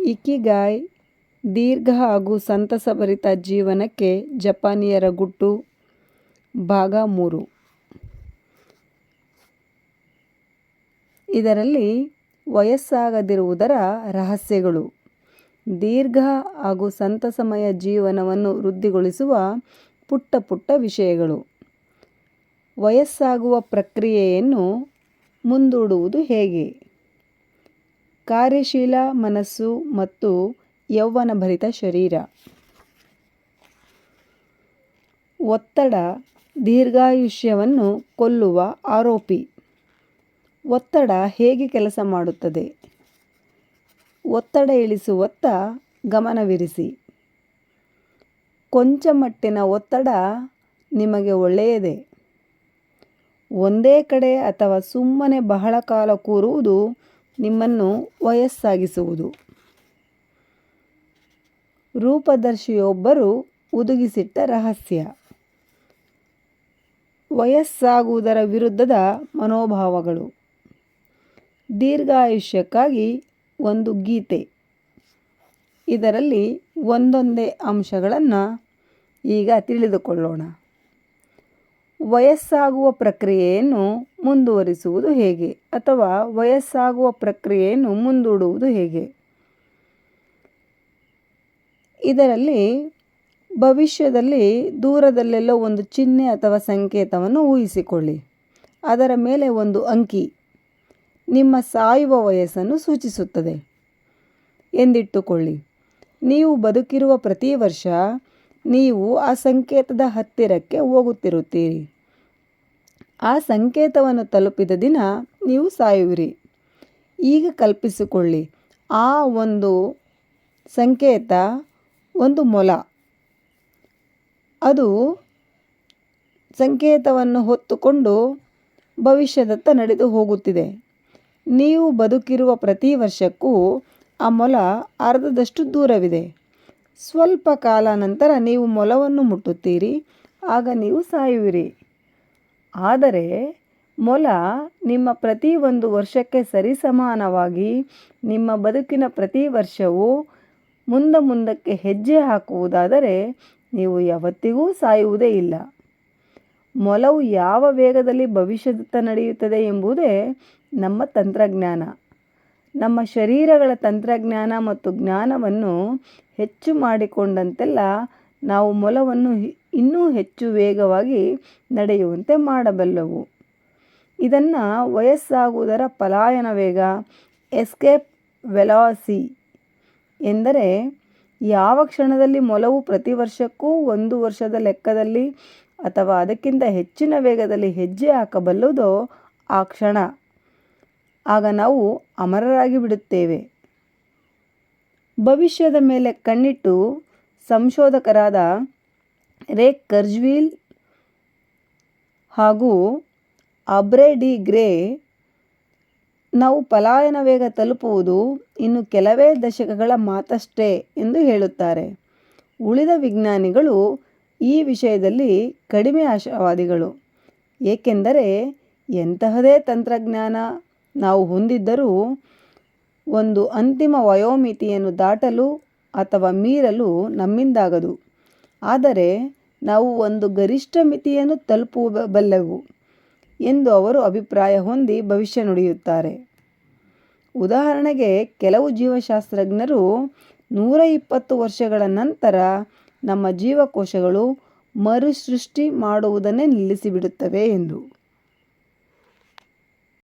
ಇಕಿಗಾಯ್ ದೀರ್ಘ ಹಾಗೂ ಸಂತಸಭರಿತ ಜೀವನಕ್ಕೆ ಜಪಾನಿಯರ ಗುಟ್ಟು ಭಾಗ 3. ಇದರಲ್ಲಿ ವಯಸ್ಸಾಗದಿರುವುದರ ರಹಸ್ಯಗಳು, ದೀರ್ಘ ಹಾಗೂ ಸಂತಸಮಯ ಜೀವನವನ್ನು ವೃದ್ಧಿಗೊಳಿಸುವ ಪುಟ್ಟ ಪುಟ್ಟ ವಿಷಯಗಳು, ವಯಸ್ಸಾಗುವ ಪ್ರಕ್ರಿಯೆಯನ್ನು ಮುಂದೂಡುವುದು ಹೇಗೆ, ಕಾರ್ಯಶೀಲ ಮನಸ್ಸು ಮತ್ತು ಯೌವನಭರಿತ ಶರೀರ. ಒತ್ತಡ ದೀರ್ಘಾಯುಷ್ಯವನ್ನು ಕೊಲ್ಲುವ ಆರೋಪಿ. ಒತ್ತಡ ಹೇಗೆ ಕೆಲಸ ಮಾಡುತ್ತದೆ? ಒತ್ತಡ ಇಳಿಸುವತ್ತ ಗಮನವಿರಿಸಿ. ಕೊಂಚ ಮಟ್ಟಿನ ಒತ್ತಡ ನಿಮಗೆ ಒಳ್ಳೆಯದೇ. ಒಂದೇ ಕಡೆ ಅಥವಾ ಸುಮ್ಮನೆ ಬಹಳ ಕಾಲ ಕೂರುವುದು ನಿಮ್ಮನ್ನು ವಯಸ್ಸಾಗಿಸುವುದು. ರೂಪದರ್ಶಿಯೊಬ್ಬರು ಹುದುಗಿಸಿಟ್ಟ ರಹಸ್ಯ. ವಯಸ್ಸಾಗುವುದರ ವಿರುದ್ಧದ ಮನೋಭಾವಗಳು. ದೀರ್ಘಾಯುಷ್ಯಕ್ಕಾಗಿ ಒಂದು ಗೀತೆ. ಇದರಲ್ಲಿ ಒಂದೊಂದೇ ಅಂಶಗಳನ್ನು ಈಗ ತಿಳಿದುಕೊಳ್ಳೋಣ. ವಯಸ್ಸಾಗುವ ಪ್ರಕ್ರಿಯೆಯನ್ನು ಮುಂದುವರಿಸುವುದು ಹೇಗೆ ಅಥವಾ ವಯಸ್ಸಾಗುವ ಪ್ರಕ್ರಿಯೆಯನ್ನು ಮುಂದೂಡುವುದು ಹೇಗೆ? ಇದರಲ್ಲಿ ಭವಿಷ್ಯದಲ್ಲಿ ದೂರದಲ್ಲೆಲ್ಲೋ ಒಂದು ಚಿಹ್ನೆ ಅಥವಾ ಸಂಕೇತವನ್ನು ಊಹಿಸಿಕೊಳ್ಳಿ. ಅದರ ಮೇಲೆ ಒಂದು ಅಂಕಿ ನಿಮ್ಮ ಸಾಯುವ ವಯಸ್ಸನ್ನು ಸೂಚಿಸುತ್ತದೆ ಎಂದಿಟ್ಟುಕೊಳ್ಳಿ. ನೀವು ಬದುಕಿರುವ ಪ್ರತಿ ವರ್ಷ ನೀವು ಆ ಸಂಕೇತದ ಹತ್ತಿರಕ್ಕೆ ಹೋಗುತ್ತಿರುತ್ತೀರಿ. ಆ ಸಂಕೇತವನ್ನು ತಲುಪಿದ ದಿನ ನೀವು ಸಾಯುವಿರಿ. ಈಗ ಕಲ್ಪಿಸಿಕೊಳ್ಳಿ, ಆ ಒಂದು ಸಂಕೇತ ಒಂದು ಮೊಲ. ಅದು ಸಂಕೇತವನ್ನು ಹೊತ್ತುಕೊಂಡು ಭವಿಷ್ಯದತ್ತ ನಡೆದು ಹೋಗುತ್ತಿದೆ. ನೀವು ಬದುಕಿರುವ ಪ್ರತಿ ವರ್ಷಕ್ಕೂ ಆ ಮೊಲ ಅರ್ಧದಷ್ಟು ದೂರವಿದೆ. ಸ್ವಲ್ಪ ಕಾಲ ನಂತರ ನೀವು ಮೊಲವನ್ನು ಮುಟ್ಟುತ್ತೀರಿ. ಆಗ ನೀವು ಸಾಯುವಿರಿ. ಆದರೆ ಮೊಲ ನಿಮ್ಮ ಪ್ರತಿ ಒಂದು ವರ್ಷಕ್ಕೆ ಸರಿಸಮಾನವಾಗಿ ನಿಮ್ಮ ಬದುಕಿನ ಪ್ರತಿ ವರ್ಷವೂ ಮುಂದಕ್ಕೆ ಹೆಜ್ಜೆ ಹಾಕುವುದಾದರೆ ನೀವು ಯಾವತ್ತಿಗೂ ಸಾಯುವುದೇ ಇಲ್ಲ. ಮೊಲವು ಯಾವ ವೇಗದಲ್ಲಿ ಭವಿಷ್ಯದತ್ತ ನಡೆಯುತ್ತದೆ ಎಂಬುದೇ ನಮ್ಮ ತಂತ್ರಜ್ಞಾನ. ನಮ್ಮ ಶರೀರಗಳ ತಂತ್ರಜ್ಞಾನ ಮತ್ತು ಜ್ಞಾನವನ್ನು ಹೆಚ್ಚು ಮಾಡಿಕೊಂಡಂತೆಲ್ಲ ನಾವು ಮೊಲವನ್ನು ಇನ್ನೂ ಹೆಚ್ಚು ವೇಗವಾಗಿ ನಡೆಯುವಂತೆ ಮಾಡಬಲ್ಲೆವು. ಇದನ್ನು ವಯಸ್ಸಾಗುವುದರ ಪಲಾಯನ ವೇಗ, ಎಸ್ಕೇಪ್ ವೆಲಾಸಿಟಿ ಎಂದರೆ ಯಾವ ಕ್ಷಣದಲ್ಲಿ ಮೊಲವು ಪ್ರತಿ ವರ್ಷಕ್ಕೂ ಒಂದು ವರ್ಷದ ಲೆಕ್ಕದಲ್ಲಿ ಅಥವಾ ಅದಕ್ಕಿಂತ ಹೆಚ್ಚಿನ ವೇಗದಲ್ಲಿ ಹೆಜ್ಜೆ ಹಾಕಬಲ್ಲುದೋ ಆ ಕ್ಷಣ. ಆಗ ನಾವು ಅಮರರಾಗಿ ಬಿಡುತ್ತೇವೆ. ಭವಿಷ್ಯದ ಮೇಲೆ ಕಣ್ಣಿಟ್ಟು ಸಂಶೋಧಕರಾದ ರೇ ಕರ್ಜ್ವೀಲ್ ಹಾಗೂ ಆಬ್ರೆ ಡಿ ಗ್ರೇ ನಾವು ಪಲಾಯನ ವೇಗ ತಲುಪುವುದು ಇನ್ನು ಕೆಲವೇ ದಶಕಗಳ ಮಾತಷ್ಟೇ ಎಂದು ಹೇಳುತ್ತಾರೆ. ಉಳಿದ ವಿಜ್ಞಾನಿಗಳು ಈ ವಿಷಯದಲ್ಲಿ ಕಡಿಮೆ ಆಶಾವಾದಿಗಳು. ಏಕೆಂದರೆ ಎಂತಹದೇ ತಂತ್ರಜ್ಞಾನ ನಾವು ಹೊಂದಿದ್ದರೂ ಒಂದು ಅಂತಿಮ ವಯೋಮಿತಿಯನ್ನು ದಾಟಲು ಅಥವಾ ಮೀರಲು ನಮ್ಮಿಂದಾಗದು. ಆದರೆ ನಾವು ಒಂದು ಗರಿಷ್ಠ ಮಿತಿಯನ್ನು ತಲುಪಬಲ್ಲೆವು ಎಂದು ಅವರು ಅಭಿಪ್ರಾಯ ಹೊಂದಿ ಭವಿಷ್ಯ ನುಡಿಯುತ್ತಾರೆ. ಉದಾಹರಣೆಗೆ, ಕೆಲವು ಜೀವಶಾಸ್ತ್ರಜ್ಞರು 120 ವರ್ಷಗಳ ನಂತರ ನಮ್ಮ ಜೀವಕೋಶಗಳು ಮರುಸೃಷ್ಟಿ ಮಾಡುವುದನ್ನೇ ನಿಲ್ಲಿಸಿಬಿಡುತ್ತವೆ ಎಂದು.